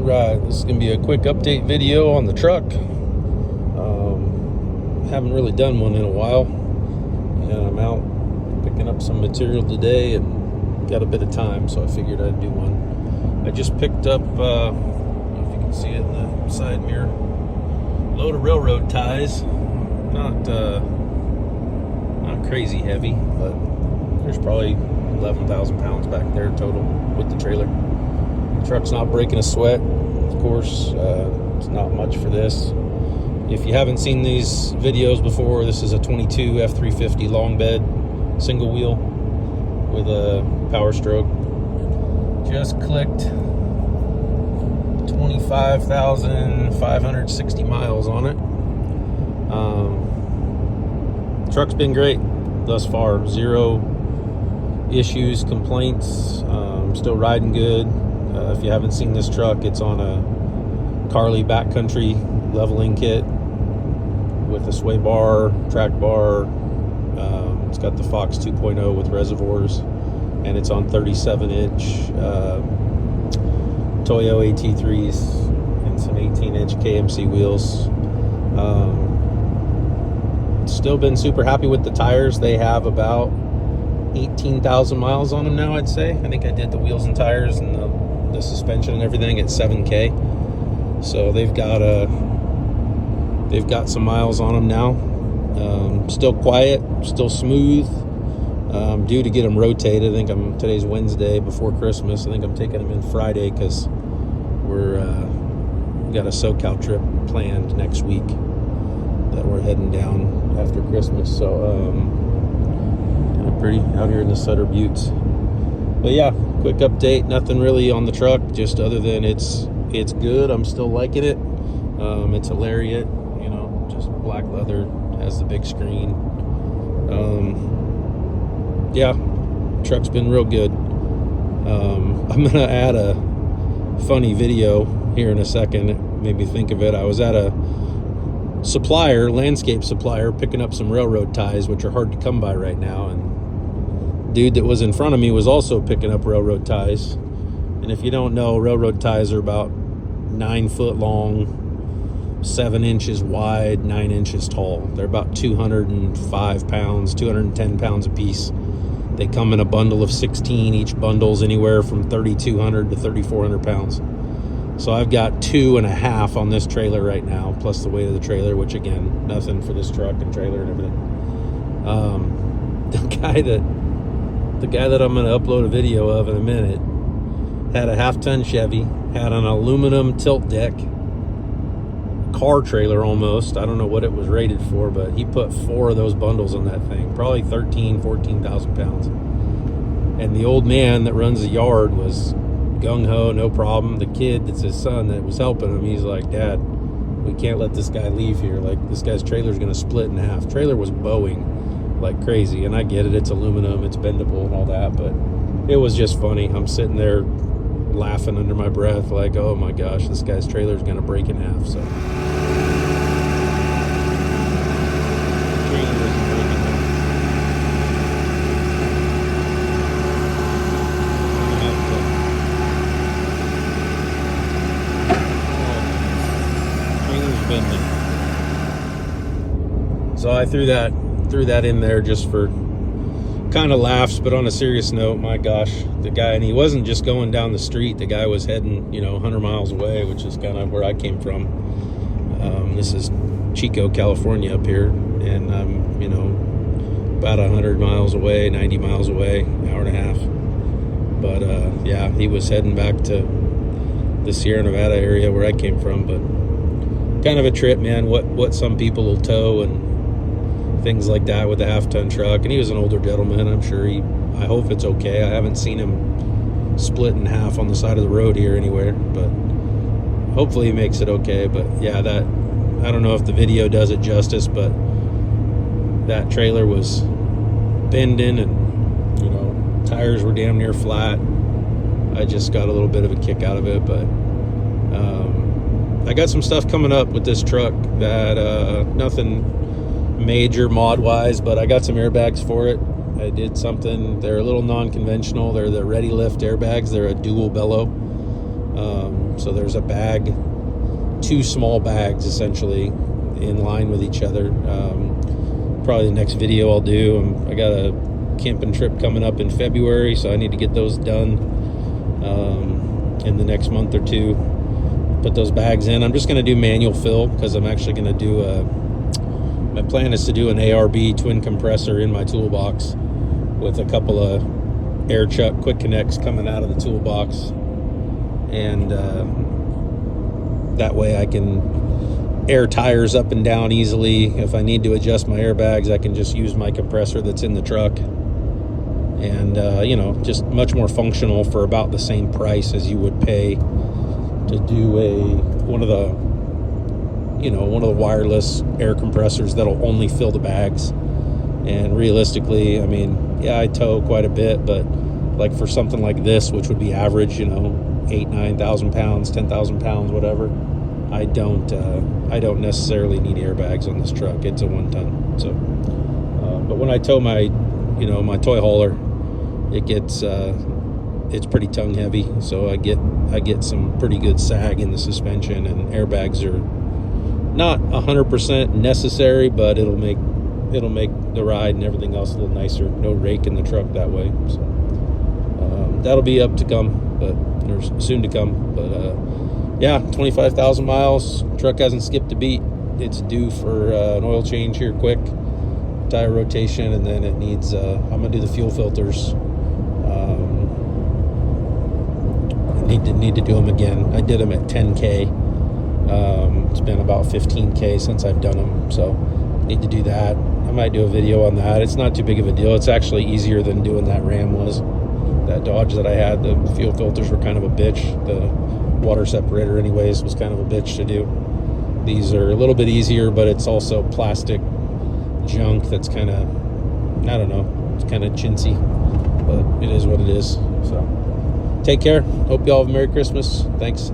Alright, this is going to be a quick update video on the truck. Haven't really done one in a while, and I'm out picking up some material today and got a bit of time, so I figured I'd do one. I just picked up, I don't know if you can see it in the side mirror, load of railroad ties. Not crazy heavy, but there's probably 11,000 pounds back there total with the trailer. The truck's not breaking a sweat, of course. It's not much for this. If you haven't seen these videos before, this is a 22 F-350 long bed single wheel with a Powerstroke. Just clicked 25,560 miles on it. Truck's been great thus far. Zero issues, complaints. Still riding good. If you haven't seen this truck, it's on a Carly backcountry leveling kit with a sway bar, track bar. It's got the Fox 2.0 with reservoirs, and it's on 37-inch Toyo AT3s and some 18-inch KMC wheels. Still been super happy with the tires. They have about 18,000 miles on them now, I'd say. I think I did the wheels and tires and the suspension and everything at 7K. So they've got some miles on them now. Still quiet, still smooth. Due to get them rotated. I think today's Wednesday before Christmas. I think I'm taking them in Friday because we got a SoCal trip planned next week that we're heading down after Christmas. So pretty out here in the Sutter Buttes. But yeah, quick update. Nothing really on the truck, just other than it's good. I'm still liking it. It's a Lariat, you know, just black leather, has the big screen. Yeah, truck's been real good. I'm gonna add a funny video here in a second. It made me think of it. I was at a supplier, landscape supplier, picking up some railroad ties, which are hard to come by right now, and dude that was in front of me was also picking up railroad ties. And if you don't know, railroad ties are about 9 foot long, 7 inches wide, 9 inches tall. They're about 205 pounds, 210 pounds a piece. They come in a bundle of 16. Each bundle's anywhere from 3,200 to 3,400 pounds. So I've got 2.5 on this trailer right now, plus the weight of the trailer, which again, nothing for this truck and trailer and everything. The guy that I'm going to upload a video of in a minute had a half-ton Chevy, had an aluminum tilt deck, car trailer almost. I don't know what it was rated for, but he put 4 of those bundles on that thing, probably 14,000 pounds. And the old man that runs the yard was gung-ho, no problem. The kid, that's his son that was helping him, he's like, Dad, we can't let this guy leave here. Like, this guy's trailer's going to split in half. Trailer was bowing like crazy, and I get it, it's aluminum, it's bendable and all that, but it was just funny. I'm sitting there laughing under my breath like, oh my gosh, this guy's trailer is going to break in half. So trailer's bending. So I threw that in there just for kind of laughs, but on a serious note, my gosh, the guy, and he wasn't just going down the street, the guy was heading, 100 miles away, which is kind of where I came from. This is Chico, California up here, and I'm, about 100 miles away, 90 miles away, hour and a half. But yeah, he was heading back to the Sierra Nevada area where I came from. But kind of a trip, man, what some people will tow and things like that with a half-ton truck. And he was an older gentleman. I'm sure I hope it's okay. I haven't seen him split in half on the side of the road here anywhere, but hopefully he makes it okay. But yeah, I don't know if the video does it justice, but that trailer was bending and tires were damn near flat. I just got a little bit of a kick out of it. But I got some stuff coming up with this truck that nothing major mod wise, but I got some airbags for it. I did something. They're a little non-conventional. They're the Ready Lift airbags. They're a dual bellow. So there's a bag, 2 small bags essentially in line with each other. Probably the next video I'll do, I got a camping trip coming up in February, so I need to get those done in the next month or 2. Put those bags in. I'm just going to do manual fill because I'm actually going to do my plan is to do an ARB twin compressor in my toolbox with a couple of air chuck quick connects coming out of the toolbox, and that way I can air tires up and down easily. If I need to adjust my airbags, I can just use my compressor that's in the truck, and you know, just much more functional for about the same price as you would pay to do one of the wireless air compressors that'll only fill the bags. And realistically, I mean, yeah, I tow quite a bit, but like for something like this, which would be average, 8,000-9,000 pounds, 10,000 pounds, whatever, I don't necessarily need airbags on this truck. It's a 1-ton. So but when I tow my my toy hauler, it gets it's pretty tongue heavy, so I get some pretty good sag in the suspension, and airbags are not 100% necessary, but it'll make the ride and everything else a little nicer. No rake in the truck that way. So that'll be up to come, or soon to come. But yeah, 25,000 miles. Truck hasn't skipped a beat. It's due for an oil change here quick, tire rotation, and then it needs. I'm gonna do the fuel filters. Need to do them again. I did them at 10K. It's been about 15K since I've done them, so need to do that. I might do a video on that. It's not too big of a deal. It's actually easier than doing that Ram was. That Dodge that I had, the fuel filters were kind of a bitch. The water separator anyways was kind of a bitch to do. These are a little bit easier, but it's also plastic junk that's kind of, I don't know, it's kind of chintzy, but it is what it is. So take care. Hope you all have a Merry Christmas. Thanks.